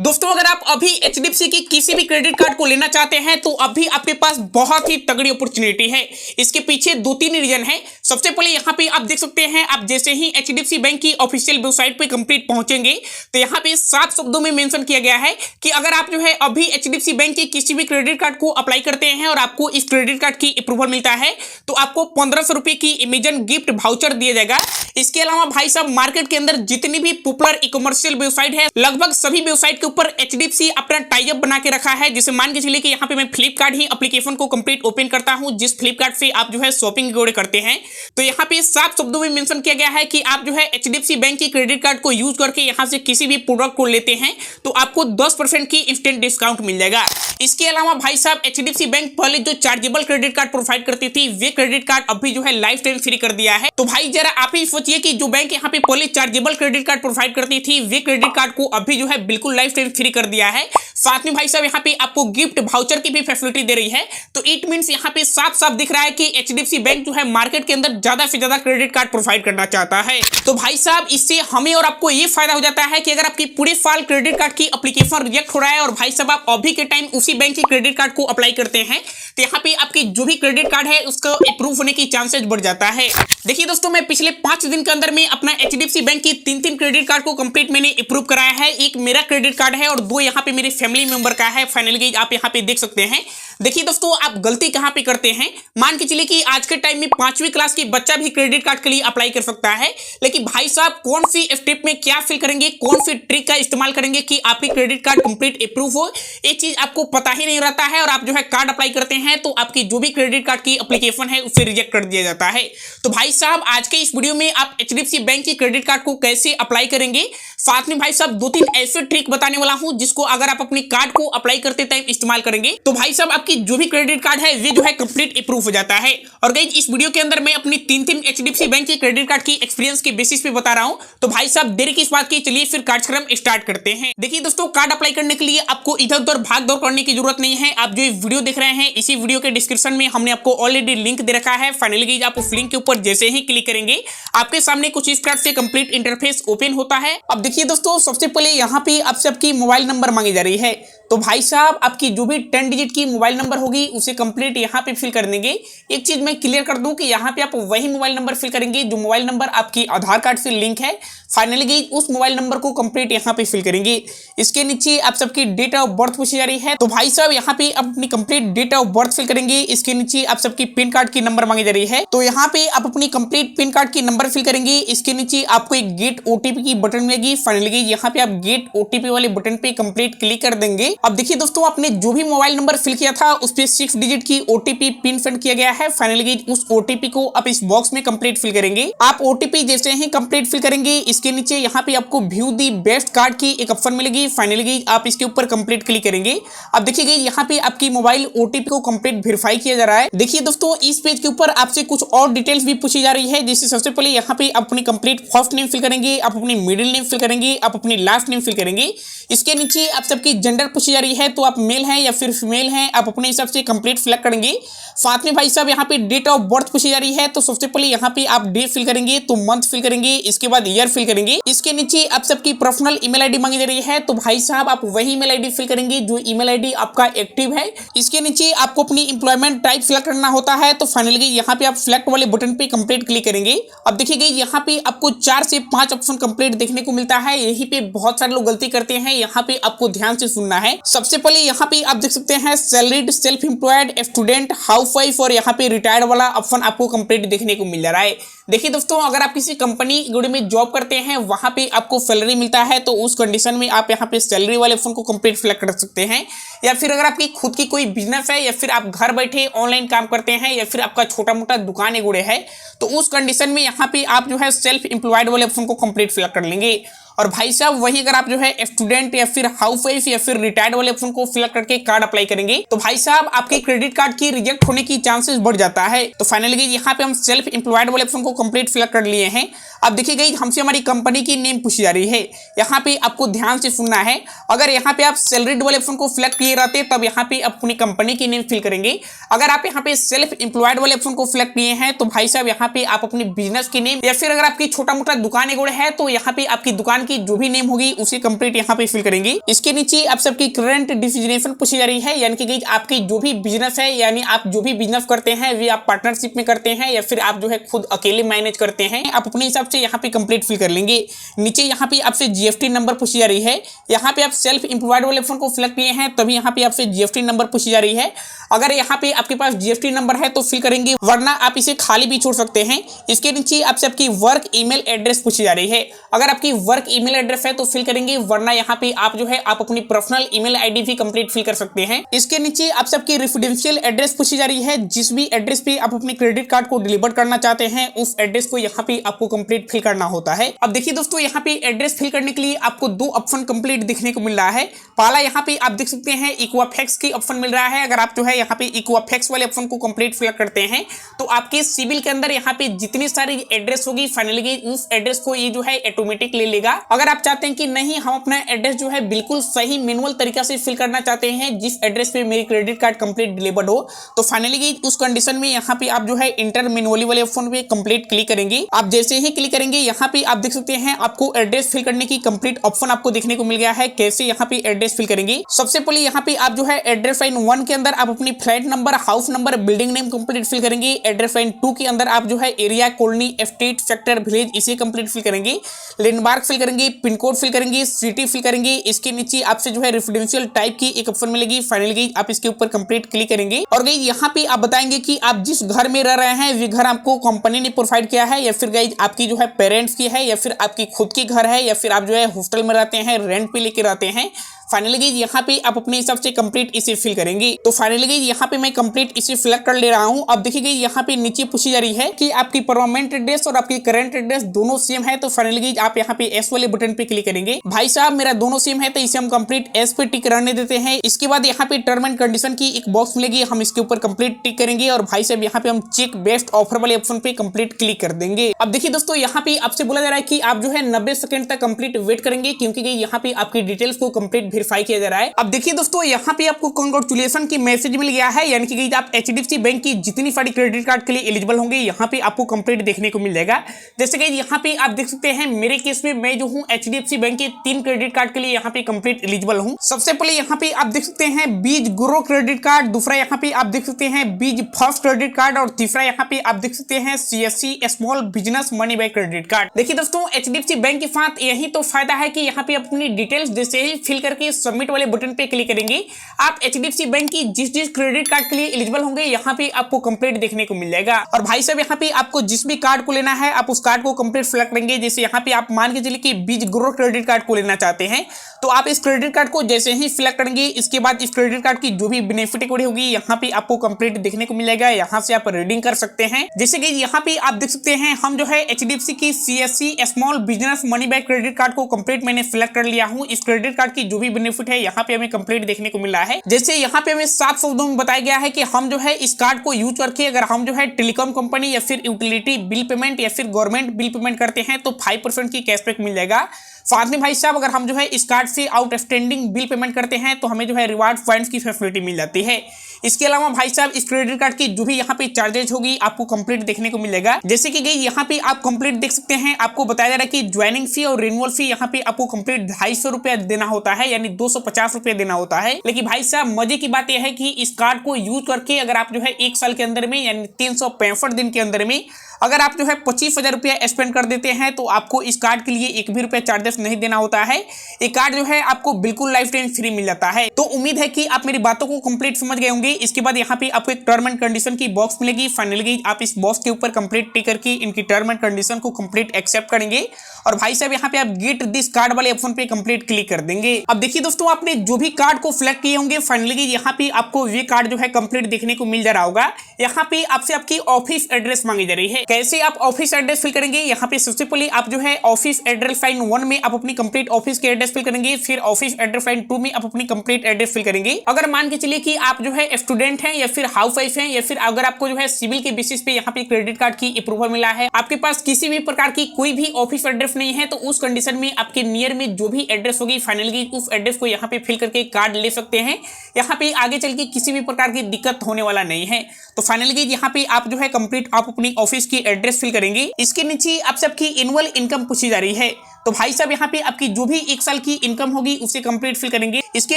दोस्तों अगर आप अभी एचडीएफसी की किसी भी क्रेडिट कार्ड को लेना चाहते हैं तो अभी आपके पास बहुत ही तगड़ी अपॉर्चुनिटी है। इसके पीछे दो तीन रीजन है। सबसे पहले यहाँ पे आप देख सकते हैं, आप जैसे ही एचडीएफसी बैंक की ऑफिशियल वेबसाइट पे कंप्लीट पहुंचेंगे तो यहाँ पे 7 शब्दों में मेंशन किया गया है कि अगर आप जो है अभी एचडीएफसी बैंक के किसी भी क्रेडिट कार्ड को अप्लाई करते हैं और आपको इस क्रेडिट कार्ड की अप्रूवल मिलता है तो आपको 1500 रुपए की अमेजन गिफ्ट वाउचर दिया जाएगा। इसके अलावा भाई साहब मार्केट के अंदर जितनी भी पॉपुलर ई कमर्शियल वेबसाइट है लगभग सभी वेबसाइट के ऊपर एचडीएफसी अपना टाई अप बना के रखा है। जैसे मान के चलिए कि यहाँ पे मैं फ्लिपकार्ट ही एप्लीकेशन को कंप्लीट ओपन करता हूँ, जिस फ्लिपकार्ट से आप जो है शॉपिंग करते हैं, तो यहाँ पे 7 शब्दों में मेंशन किया गया है कि आप जो है एचडीएफसी बैंक की क्रेडिट कार्ड को यूज करके यहाँ से किसी भी प्रोडक्ट को लेते हैं तो आपको 10% की इंस्टेंट डिस्काउंट मिल जाएगा। इसके अलावा भाई साहब एचडीएफसी बैंक पहले जो चार्जेबल क्रेडिट कार्ड प्रोवाइड करती थी वे क्रेडिट कार्ड अभी जो है लाइफ टाइम फ्री कर दिया है। तो भाई जरा आप ही सोचिए कि जो बैंक यहाँ पे पहले चार्जेबल क्रेडिट कार्ड प्रोवाइड करती थी वे क्रेडिट कार्ड को अभी जो है बिल्कुल लाइफ टाइम फ्री कर दिया है। साथ में भाई साहब यहाँ पे आपको गिफ्ट वाउचर की भी फैसिलिटी दे रही है। तो इट मींस यहाँ पे साफ साफ दिख रहा है कि एचडीएफसी बैंक जो है मार्केट के अंदर ज्यादा से ज्यादा क्रेडिट कार्ड प्रोवाइड करना चाहता है। तो भाई साहब इससे हमें और आपको ये फायदा हो जाता है कि अगर आपकी पूरे साल क्रेडिट कार्ड की एप्लीकेशन रिजेक्ट हो रहा है और भाई साहब आप अभी के टाइम उसी बैंक के क्रेडिट कार्ड को अप्लाई करते हैं तो यहाँ पे आपकी जो भी क्रेडिट कार्ड है उसका अप्रूव होने की चांसेस बढ़ जाता है। देखिए दोस्तों मैं पिछले 5 दिन के अंदर में अपना एचडीएफसी बैंक की 3 क्रेडिट कार्ड को कंप्लीट मैंने अप्रूव कराया है। एक मेरा क्रेडिट कार्ड है और 2 यहाँ पे मेरे फैमिली मेंबर का है। फाइनली आप यहाँ पे देख सकते हैं। देखिए दोस्तों आप गलती कहाँ पे करते हैं, मान के चलिए कि आज के टाइम में 5वीं क्लास की बच्चा भी क्रेडिट कार्ड के लिए अप्लाई कर सकता है, लेकिन भाई साहब कौन सी स्टेप में क्या फिल करेंगे, कौन सी ट्रिक का इस्तेमाल करेंगे कि आपकी क्रेडिट कार्ड कंप्लीट अप्रूव हो, ये चीज आपको पता ही नहीं रहता है और आप जो है कार्ड अप्लाई करते हैं तो आपकी जो भी क्रेडिट कार्ड की एप्लीकेशन है उसे रिजेक्ट कर दिया जाता है। तो भाई साहब आज के इस वीडियो में आप एचडीएफसी बैंक की क्रेडिट कार्ड को कैसे अप्लाई करेंगे, साथ में भाई साहब 2-3 ऐसे ट्रिक बताने वाला हूं जिसको अगर आप अपने कार्ड को अप्लाई करते टाइम इस्तेमाल करेंगे तो भाई साहब आपकी जो भी क्रेडिट कार्ड है वे जो है कंप्लीट अप्रूव हो जाता है। और गाइस इस वीडियो के अंदर मैं अपनी 3 एचडीएफसी बैंक के क्रेडिट कार्ड की एक्सपीरियंस के बेसिस पे बता रहा हूं। तो भाई साहब देरी किस बात की, चलिए फिर कार्यक्रम स्टार्ट करते हैं। देखिए दोस्तों कार्ड अप्लाई करने के लिए आपको इधर उधर भाग दौड़ करने की जरूरत नहीं है। आप जो वीडियो देख रहे हैं इसी वीडियो के डिस्क्रिप्शन में हमने आपको ऑलरेडी लिंक दे रखा है। फाइनली आप उस लिंक के ऊपर जैसे ही क्लिक करेंगे आपके सामने कुछ इस प्रकार से कंप्लीट इंटरफेस ओपन होता है। अब देखिए दोस्तों सबसे पहले यहाँ पे आपसे आपकी मोबाइल नंबर मांगी जा रही है। तो भाई साहब आपकी जो भी 10 डिजिट की मोबाइल नंबर होगी उसे कंप्लीट यहाँ पे फिल कर देंगे। एक चीज मैं क्लियर कर दूं कि यहाँ पे आप वही मोबाइल नंबर फिल करेंगे जो मोबाइल नंबर आपकी आधार कार्ड से लिंक है। फाइनली उस मोबाइल नंबर को कंप्लीट यहाँ पे फिल करेंगे। इसके नीचे आप सबकी डेट ऑफ बर्थ पूछी जा रही है। तो भाई साहब यहाँ पे आप अपनी complete date of birth fill करेंगे। इसके नीचे आप सबकी पिन कार्ड की नंबर मांगी जा रही है। तो यहाँ पे आप अपनी कंप्लीट पिन कार्ड की नंबर फिल करेंगे। इसके नीचे आपको एक गेट ओटीपी की बटन मिलेगी। फाइनली यहाँ पे आप गेट ओटीपी वाले बटन पे कंप्लीट क्लिक कर देंगे। अब देखिए दोस्तों आपने जो भी मोबाइल नंबर फिल किया था उस पे 6 डिजिट की ओटीपी पिन सेंड किया गया है। फाइनली उस ओटीपी को आप इस बॉक्स में कंप्लीट फिल करेंगे। आप ओटीपी जैसे ही कंप्लीट फिल करेंगे इसके नीचे यहाँ पे आपको व्यू दी बेस्ट कार्ड की एक ऑप्शन मिलेगी। फाइनली आप इसके ऊपर कंप्लीट क्लिक करेंगे। अब देखिए यहाँ पे आपकी मोबाइल ओटीपी को कंप्लीट वेरीफाई किया जा रहा है। देखिए दोस्तों इस पेज के ऊपर आपसे कुछ और डिटेल्स भी पूछी जा रही है। जैसे सबसे पहले यहाँ पे अपनी कंप्लीट फर्स्ट नेम फिल करेंगे, आप अपनी मिडिल नेम फिल करेंगे, आप अपनी लास्ट नेम फिल करेंगे। इसके नीचे आप सबकी जेंडर पूछी जा रही है, तो आप मेल हैं या फिर फीमेल हैं, आप अपने हिसाब से कंप्लीट सिलेक्ट करेंगे। साथ में भाई साहब यहाँ पे डेट ऑफ बर्थ पूछी जा रही है। तो सबसे पहले यहाँ पे आप डे फिल करेंगे, तो मंथ फिल करेंगे, इसके बाद ईयर फिल करेंगे। इसके नीचे आप सबकी पर्सनल ईमेल आईडी मांगी जा रही है। तो भाई साहब आप वही ईमेल आईडी फिल करेंगे जो ईमेल आईडी आपका एक्टिव है। इसके नीचे आपको अपनी एम्प्लॉयमेंट टाइप सिलेक्ट करना होता है। तो फाइनली यहाँ पे आप सिलेक्ट वाले बटन पे कंप्लीट क्लिक करेंगे। अब देखिए यहाँ पे आपको 4 से 5 ऑप्शन कंप्लीट देखने को मिलता है। यहीं पे बहुत सारे लोग गलती करते हैं, यहाँ पे आपको ध्यान से सुनना है। सबसे पहले यहाँ पे आप देख सकते हैं salaried, self employed, student, housewife और यहाँ पे रिटायर्ड वाला ऑप्शन आपको कंप्लीट देखने को मिल रहा है। देखिए दोस्तों अगर आप किसी कंपनी में जॉब करते हैं वहां पे आपको सैलरी मिलता है तो उस कंडीशन में आप यहाँ पे सैलरी वाले ऑप्शन को कंप्लीट सिलेक्ट कर सकते हैं। या फिर अगर आपकी खुद की कोई बिजनेस है या फिर आप घर बैठे ऑनलाइन काम करते हैं या फिर आपका छोटा मोटा दुकान है तो उस कंडीशन में यहाँ पे आप जो है सेल्फ एम्प्लॉयड वाले ऑप्शन को कंप्लीट सिलेक्ट कर लेंगे। और भाई साहब वही अगर आप जो है स्टूडेंट या फिर हाउसवाइफ या फिर रिटायर्ड वाले ऑप्शन को सिलेक्ट करके कार्ड अप्लाई करेंगे तो भाई साहब आपके क्रेडिट कार्ड की रिजेक्ट होने की चांसेस बढ़ जाता है। तो फाइनली यहाँ पे हम सेल्फ एम्प्लॉयड वाले ऑप्शन को कंप्लीट सिलेक्ट कर लिए हैं। अब देखिए गाइस हमसे हमारी कंपनी की नेम पूछी जा रही है। यहाँ पे आपको ध्यान से सुनना है। अगर यहाँ पे आप सैलरीड वाले ऑप्शन को सिलेक्ट किए रहते तब यहाँ पे अपनी कंपनी की नेम फिल करेंगे। अगर आप यहाँ पे सेल्फ एम्प्लॉयड वाले ऑप्शन को सिलेक्ट किए हैं तो भाई साहब यहाँ पे आप अपनी बिजनेस की नेम, या फिर अगर आपकी छोटा मोटा दुकान एगोड़ है तो यहाँ पे आपकी दुकान की जो भी नेम होगी उसे कंप्लीट यहाँ पे फिल करेंगे। इसके नीचे आप सबकी करंट डिजिग्नेशन पूछी जा रही है, यानी कि गाइस आपकी जो भी बिजनेस है, यानी आप जो भी बिजनेस करते हैं वे आप पार्टनरशिप में करते हैं या फिर आप जो है खुद अकेले मैनेज करते हैं, आप अपने हिसाब से यहाँ पे कंप्लीट फिल कर लेंगे। नीचे यहाँ पे आपसे जीएसटी नंबर पूछी जा रही है। यहाँ पे आप सेल्फ एम्प्लॉयड वाले ऑप्शन को सिलेक्ट किए हैं तभी यहाँ पे आपसे जीएसटी नंबर पूछी जा रही है। अगर यहाँ पे आपके पास जीएसटी नंबर है तो फिल करेंगे, वरना आप इसे खाली भी छोड़ सकते हैं। इसके नीचे आपसे आपकी वर्क ईमेल एड्रेस पूछी जा रही है। अगर आपकी वर्क ईमेल एड्रेस है तो फिल करेंगे, वरना यहाँ पे आप जो है आप अपनी पर्सनल ईमेल आईडी भी कंप्लीट फिल कर सकते हैं। इसके नीचे आप सबकी रेसिडेंशियल एड्रेस पूछी जा रही है। जिस भी एड्रेस पे आप अपने क्रेडिट कार्ड को डिलीवर करना चाहते हैं उस एड्रेस को यहाँ पे आपको कंप्लीट फिल करना होता है। अब देखिए दोस्तों यहाँ पे एड्रेस फिल करने के लिए आपको दो ऑप्शन कंप्लीट दिखने को मिल रहा है। पहला यहाँ पे आप देख सकते हैं इक्वाफैक्स की ऑप्शन मिल रहा है। अगर आप जो है यहाँ पे इक्वाफैक्स वाले ऑप्शन को कंप्लीट फिल करते हैं तो आपके सिविल के अंदर यहाँ पे जितनी सारी एड्रेस होगी फाइनली उस एड्रेस को ये जो है ऑटोमेटिक ले लेगा। अगर आप चाहते हैं कि नहीं हम अपना एड्रेस जो है बिल्कुल सही मैनुअल तरीका से फिल करना चाहते हैं जिस एड्रेस पे मेरी क्रेडिट कार्ड कंप्लीट डिलीवर्ड हो, तो फाइनली उस कंडीशन में यहाँ पे आप जो है इंटर मैनुअली वाले ऑप्शन पे कंप्लीट क्लिक करेंगे। आप जैसे ही क्लिक करेंगे यहाँ पे आप देख सकते हैं आपको एड्रेस फिल करने की कंप्लीट ऑप्शन आपको देखने को मिल गया है। कैसे यहाँ पे एड्रेस फिल करेंगे, सबसे पहले यहाँ पे आप जो है एड्रेस लाइन 1 के अंदर आप अपनी flat number, house number, building name complete fill करेंगे। एड्रेस लाइन 2 के अंदर आप जो है area, colony, estate, sector, village इसे कंप्लीट फिल करेंगे। लैंडमार्क फिल करेंगे, पिन कोड फिल करेंगे, सिटी फिल करेंगे। इसके नीचे आपसे जो है रेसिडेंशियल टाइप की एक ऑप्शन मिलेगी। फाइनली आप इसके ऊपर कंप्लीट क्लिक करेंगे और गाइस यहाँ पे आप बताएंगे कि आप जिस घर में रह रहे हैं वे घर आपको कंपनी ने प्रोवाइड किया है या फिर गाइस आपकी जो है पेरेंट्स की है या फिर आपकी खुद की घर है या फिर आप जो है हॉस्टल में रहते हैं, रेंट पे लेके रहते हैं। फाइनली गाइस यहाँ पे आप अपने हिसाब से कंप्लीट इसे फिल करेंगे। तो फाइनली गाइस यहाँ पे मैं कंप्लीट इसे सिलेक्ट कर ले रहा हूँ। अब देखिए गाइस यहाँ पे नीचे पूछी जा रही है कि आपकी परमानेंट एड्रेस और आपकी करंट एड्रेस दोनों सेम है, तो फाइनली गाइस आप यहाँ पे एस वाले बटन पे क्लिक करेंगे। भाई साहब मेरा दोनों सेम है तो इसे हम कंप्लीट एस पे टिक रहने देते हैं। इसके बाद यहाँ पे टर्म एंड कंडीशन की एक बॉक्स मिलेगी, हम इसके ऊपर कंप्लीट टिक करेंगे और भाई साहब यहाँ पे हम चेक बेस्ट ऑफर वाले ऑप्शन पे कंप्लीट क्लिक कर देंगे। अब देखिए दोस्तों यहाँ पे आपसे बोला जा रहा है कि आप जो है 90 सेकंड तक कंप्लीट वेट करेंगे, क्योंकि यहाँ पे आपकी डिटेल्स को कंप्लीट वेरीफाई किया जा रहा है। अब देखिए दोस्तों यहाँ पे आपको कांग्रेचुलेशन की मैसेज मिल गया है, यानी कि आप एचडीएफसी बैंक की जितनी सारी क्रेडिट कार्ड के लिए एलिजिबल होंगे यहाँ पे आपको कंप्लीट देखने को मिल जाएगा। जैसे कि यहाँ पे आप देख सकते हैं मेरे केस में मैं जो हूँ एचडीएफसी बैंक के 3 क्रेडिट कार्ड के लिए यहाँ पे कंप्लीट एलिजिबल हूँ। सबसे पहले यहाँ पे आप देख सकते हैं बीज ग्रो क्रेडिट कार्ड, दूसरा यहाँ पे आप देख सकते हैं बीज फर्स्ट क्रेडिट कार्ड और तीसरा यहाँ पे आप देख सकते हैं CSC small business money bank credit card. देखिए दोस्तों एचडीएफसी बैंक के साथ यही तो फायदा है कि यहाँ पे अपनी डिटेल्स जैसे ही फिल करके सबमिट वाले बटन पे क्लिक करेंगे आप एचडीएफसी बैंक की जिस क्रेडिट कार्ड के लिए एलिजिबल होंगे यहाँ पे आपको कंप्लीट देखने को मिल जाएगा। और भाई साहब यहाँ पे आपको जिस भी कार्ड को लेना है आप उस कार्ड को कंप्लीट सिलेक्ट करेंगे। जैसे यहाँ पे आप मान के चलिए कि बीज ग्रो क्रेडिट कार्ड को लेना चाहते हैं तो आप इस क्रेडिट कार्ड को जैसे ही सिलेक्ट करेंगे इसके बाद इस क्रेडिट कार्ड की जो भी बेनिफिट होगी यहाँ पे आपको कंप्लीट देखने को मिल जाएगा। यहाँ से आप रीडिंग कर सकते हैं। जैसे कि यहाँ पे आप देख सकते हैं हम जो है एचडीएफसी की CSC small business money bank credit card को कंप्लीट मैंने सिलेक्ट कर लिया हूँ। इस क्रेडिट कार्ड की जो भी बेनिफिट है यहाँ पे हमें कंप्लीट देखने को मिल रहा है। जैसे यहाँ पे हमें 7 शब्दों में बताया गया है कि हम जो है इस कार्ड को यूज करके अगर हम जो है टेलीकॉम कंपनी या फिर यूटिलिटी बिल पेमेंट या फिर गवर्नमेंट बिल पेमेंट करते हैं तो 5% की कैशबैक मिल जाएगा। साथ में भाई साहब अगर हम जो है इस कार्ड से आउटस्टैंडिंग बिल पेमेंट करते हैं तो हमें जो है रिवार्ड पॉइंट्स की फैसिलिटी मिल जाती है। इसके अलावा भाई साहब इस क्रेडिट कार्ड की जो भी यहाँ पे चार्जेस होगी आपको कंप्लीट देखने को मिलेगा। जैसे कि यहाँ पे आप कंप्लीट देख सकते हैं आपको बताया जा रहा है कि ज्वाइनिंग फी और रिन्यूअल फी यहाँ पे आपको कंप्लीट 250 रुपया देना होता है, यानी 250 रुपया देना होता है। लेकिन भाई साहब मजे की बात यह है कि इस कार्ड को यूज करके अगर आप जो है 1 साल के अंदर में यानी 365 दिन के अंदर में अगर आप जो है 25,000 रुपया स्पेंड कर देते हैं तो आपको इस कार्ड के लिए 1 भी रुपया चार्जेस नहीं देना होता है। ये कार्ड जो है आपको बिल्कुल लाइफ टाइम फ्री मिल जाता है। तो उम्मीद है कि आप मेरी बातों को कंप्लीट समझ गए होंगे। इसके बाद यहाँ पे आपको एक टर्म एंड कंडीशन की बॉक्स मिलेगी। फाइनली आप इस बॉक्स के ऊपर कंप्लीट टिक करके इनकी टर्म एंड कंडीशन को कंप्लीट एक्सेप्ट करेंगे और भाई साहब यहाँ पे आप गेट दिस कार्ड वाले ऑप्शन पे कंप्लीट क्लिक कर देंगे। अब देखिए दोस्तों आपने जो भी कार्ड को सिलेक्ट किए होंगे फाइनली यहाँ पे आपको ये कार्ड जो है कंप्लीट देखने को मिल जा रहा होगा। यहाँ पे आपसे आपकी ऑफिस एड्रेस मांगी जा रही है। कैसे आप ऑफिस एड्रेस फिल करेंगे, यहाँ पे सबसे पहले आप जो है ऑफिस एड्रेस लाइन 1 में आप अपनी कंप्लीट ऑफिस के एड्रेस फिल करेंगे, फिर ऑफिस एड्रेस लाइन 2 में आप अपनी कंप्लीट एड्रेस फिल करेंगे। अगर मान के चलिए कि आप जो है स्टूडेंट हैं या फिर हाउस वाइफ हैं, या फिर अगर आपको जो है सिविल के बेसिस पे यहाँ पे क्रेडिट कार्ड की अप्रूवल मिला है, आपके पास किसी भी प्रकार की कोई भी ऑफिस एड्रेस नहीं है, तो उस कंडीशन में आपके नियर में जो भी एड्रेस होगी फाइनली उस एड्रेस को यहाँ पे फिल करके कार्ड ले सकते हैं। यहाँ पे आगे चल के किसी भी प्रकार की दिक्कत होने वाला नहीं है। तो फाइनली यहाँ पे आप जो है कंप्लीट आप अपनी ऑफिस की एड्रेस फिल करेंगे। इसके नीचे आपसे आपकी एनुअल इनकम पूछी जा रही है, तो भाई साहब यहाँ पे आपकी जो भी 1 साल की इनकम होगी उसे कंप्लीट फिल करेंगे। इसके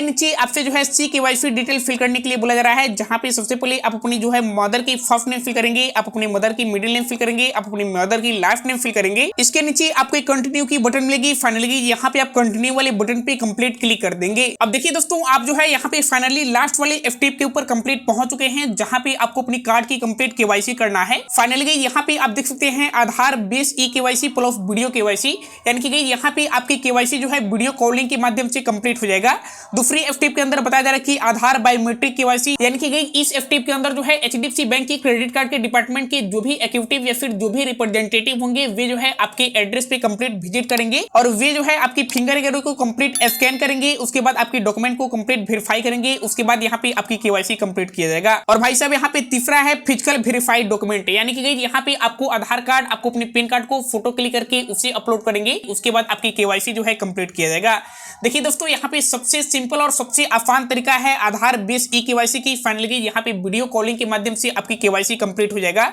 नीचे आपसे जो है CKYC डिटेल फिल करने के लिए बोला जा रहा है, जहाँ पे सबसे पहले आप अपनी जो है मदर की फर्स्ट नेम फिल करेंगे, आप अपनी मदर की मिडिल नेम फिल करेंगे, आप अपनी मदर की लास्ट नेम फिल करेंगे। इसके नीचे आपको एक कंटिन्यू की बटन मिलेगी, फाइनली यहाँ पे आप कंटिन्यू वाले बटन पे कंप्लीट क्लिक कर देंगे। अब देखिए दोस्तों, आप जो है यहाँ पे फाइनली लास्ट वाले स्टेप के ऊपर कंप्लीट पहुंच चुके हैं, जहाँ पे आपको अपनी कार्ड की कंप्लीट KYC करना है। फाइनली यहाँ पे आप देख सकते हैं Aadhaar base eKYC plus video KYC, यानी कि यहाँ पे आपकी KYC जो है वीडियो कॉलिंग के माध्यम से कंप्लीट हो जाएगा। दूसरी स्टेप के अंदर बताया जा रहा है कि आधार बायोमेट्रिक KYC, यानी कि इस स्टेप के अंदर जो है HDFC बैंक की क्रेडिट कार्ड के डिपार्टमेंट के जो भी एग्जीक्यूटिव या फिर जो भी रिप्रेजेंटेटिव होंगे वे जो है आपके एड्रेस पे कंप्लीट विजिट करेंगे और वे जो है आपकी फिंगर वगैरह को कंप्लीट स्कैन करेंगे। उसके बाद आपके डॉक्यूमेंट को कंप्लीट वेरीफाई करेंगे। उसके बाद यहाँ पे आपकी KYC कंप्लीट किया जाएगा। और भाई साहब यहाँ पे तीसरा है फिजिकल वेरीफाइड डॉक्यूमेंट, यानी कि यहाँ पे आपको आधार कार्ड, आपको अपने पैन कार्ड को फोटो क्लिक करके उसे अपलोड करेंगे। उसके बाद आपकी KYC जो है कंप्लीट किया जाएगा। देखिए दोस्तों, यहाँ पे सबसे सिंपल और सबसे आसान तरीका है आधार बेस eKYC की। फाइनली यहाँ पे वीडियो कॉलिंग के माध्यम से आपकी KYC कंप्लीट हो जाएगा।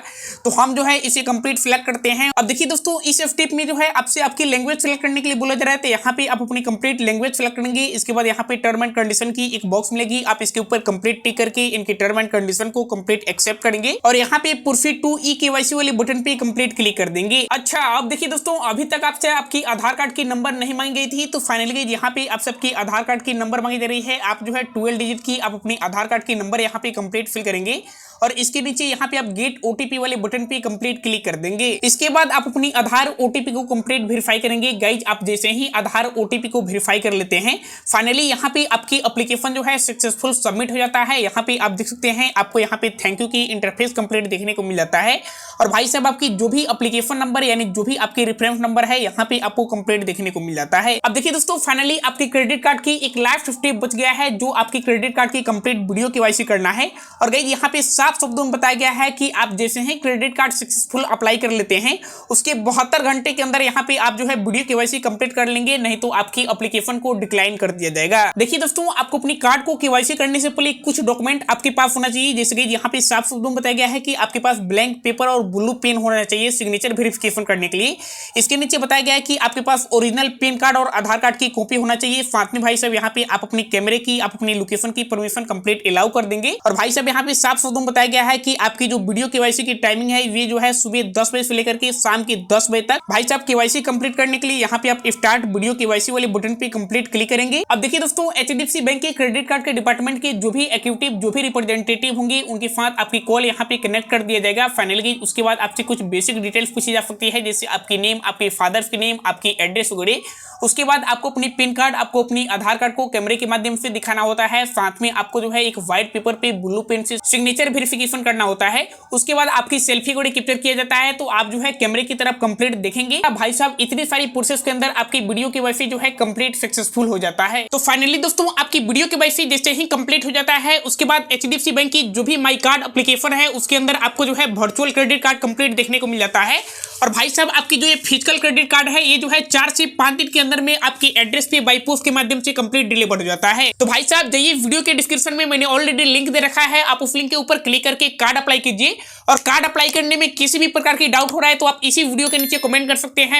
तो हम जो है इसे कंप्लीट सिलेक्ट करते हैं। अब देखिए दोस्तों, इस स्टेप में जो है आपसे आपकी लैंग्वेज सिलेक्ट करने के लिए बोला जा रहा है, तो यहाँ पे आप अपनी कंप्लीट लैंग्वेज सिलेक्ट करेंगे। इसके बाद यहाँ पे टर्म एंड कंडीशन की एक बॉक्स मिलेगी, आप इसके ऊपर कंप्लीट टिक करके इनके टर्म एंड कंडीशन को कंप्लीट एक्सेप्ट करेंगे और यहाँ पे प्रोसीड टू eKYC वाले बटन पे कंप्लीट क्लिक कर देंगे। अच्छा, अब देखिए दोस्तों, अभी तक आपसे आपकी आधार कार्ड की नंबर नहीं मांगी गई थी, तो फाइनली यहाँ पे आप सबकी आधार कार्ड की नंबर मांगी जा रही है। आप जो है 12 डिजिट की आप अपनी आधार कार्ड की नंबर यहाँ पे कंप्लीट फिल करेंगे और इसके नीचे यहाँ पे आप गेट OTP वाले बटन पे कंप्लीट क्लिक कर देंगे। इसके बाद आप अपनी आधार OTP को कंप्लीट वेरीफाई करेंगे। गाइज, आप जैसे ही आधार OTP को वेरीफाई कर लेते हैं, फाइनली यहाँ पे आपकी एप्लीकेशन जो है सक्सेसफुल सबमिट हो जाता है। यहाँ पे आप देख सकते हैं आपको यहाँ पे थैंक यू की इंटरफेस कंप्लीट देखने को मिल जाता है। और भाई साहब, आपकी जो भी एप्लीकेशन नंबर यानी जो भी आपकी रेफरेंस नंबर है यहाँ पे आपको कंप्लीट देखने को मिल जाता है। अब देखिए दोस्तों, फाइनली आपके क्रेडिट कार्ड की एक लास्ट स्टेप बच गया है, जो आपकी क्रेडिट कार्ड की कंप्लीट वीडियो KYC करना है। और गाइज, यहाँ पे साफ शब्दों में बताया गया है कि आप जैसे ही क्रेडिट कार्ड सक्सेसफुल अप्लाई कर लेते हैं, उसके 72 घंटे के अंदर यहाँ पे आप जो है वीडियो KYC कंप्लीट कर लेंगे, नहीं तो आपकी एप्लीकेशन को डिक्लाइन कर दिया जाएगा। देखिए दोस्तों, आपको अपनी कार्ड को KYC करने से पहले कुछ डॉक्यूमेंट आपके पास होना चाहिए। जैसे कि यहाँ पे साफ शब्दों में बताया गया है कि आपके पास ब्लैंक पेपर और ब्लू पेन होना चाहिए सिग्नेचर वेरिफिकेशन करने के लिए। इसके नीचे बताया गया है कि आपके पास ओरिजिनल पैन कार्ड और आधार कार्ड की कॉपी होना चाहिए। साथ में भाई साहब यहाँ पे आप अपनी कैमरे की, आप अपनी लोकेशन की परमिशन कंप्लीट अलाउ कर देंगे। और भाई साहब यहाँ पे साफ शब्दों में बताया गया है कि आपकी जो वीडियो KYC की टाइमिंग है ये जो है सुबह 10 बजे से लेकर के शाम के 10 बजे तक। भाई साहब, KYC कंप्लीट करने के लिए यहाँ पे आप स्टार्ट वीडियो KYC वाले बटन पे कंप्लीट क्लिक करेंगे। अब देखिए दोस्तों, HDFC बैंक के क्रेडिट कार्ड के डिपार्टमेंट के जो भी एग्जीक्यूटिव, जो भी रिप्रेजेंटेटिव होंगे, उनके साथ आपकी कॉल यहाँ पे कनेक्ट कर दिया जाएगा। फाइनली उसके बाद आपसे कुछ बेसिक डिटेल्स पूछी जा सकती है, जैसे आपकी नेम, आपके फादर की नेम, आपकी एड्रेस वगैरह। उसके बाद आपको अपनी पैन कार्ड, आपको अपनी आधार कार्ड को कैमरे के माध्यम से दिखाना होता है। साथ में आपको जो है एक व्हाइट पेपर पे ब्लू पेन से सिग्नेचर वेरिफिकेशन करना होता है। उसके बाद आपकी सेल्फी को कैप्चर किया जाता है, तो आप जो है कैमरे की तरफ कंप्लीट देखेंगे। भाई साहब, इतनी सारी प्रोसेस के अंदर आपकी वीडियो KYC जो है कंप्लीट सक्सेसफुल हो जाता है। तो फाइनली दोस्तों, आपकी वीडियो KYC जैसे ही कंप्लीट हो जाता है, उसके बाद HDFC बैंक की जो भी माई कार्ड एप्लीकेशन है उसके अंदर आपको जो है वर्चुअल क्रेडिट कार्ड कंप्लीट देखने को मिल जाता है। और भाई साहब, आपकी जो ये फिजिकल क्रेडिट कार्ड है ये जो है 4 से 5 दिन के अंदर में आपकी एड्रेस पे बाई पोस्ट के माध्यम से कंप्लीट डिलीवर हो जाता है। तो भाई साहब, जाइए वीडियो के डिस्क्रिप्शन में मैंने ऑलरेडी लिंक दे रखा है, आप उस लिंक के ऊपर क्लिक करके कार्ड अप्लाई कीजिए। और कार्ड अप्लाई करने में किसी भी प्रकार की डाउट हो रहा है तो आप इसी वीडियो के नीचे कमेंट कर सकते हैं।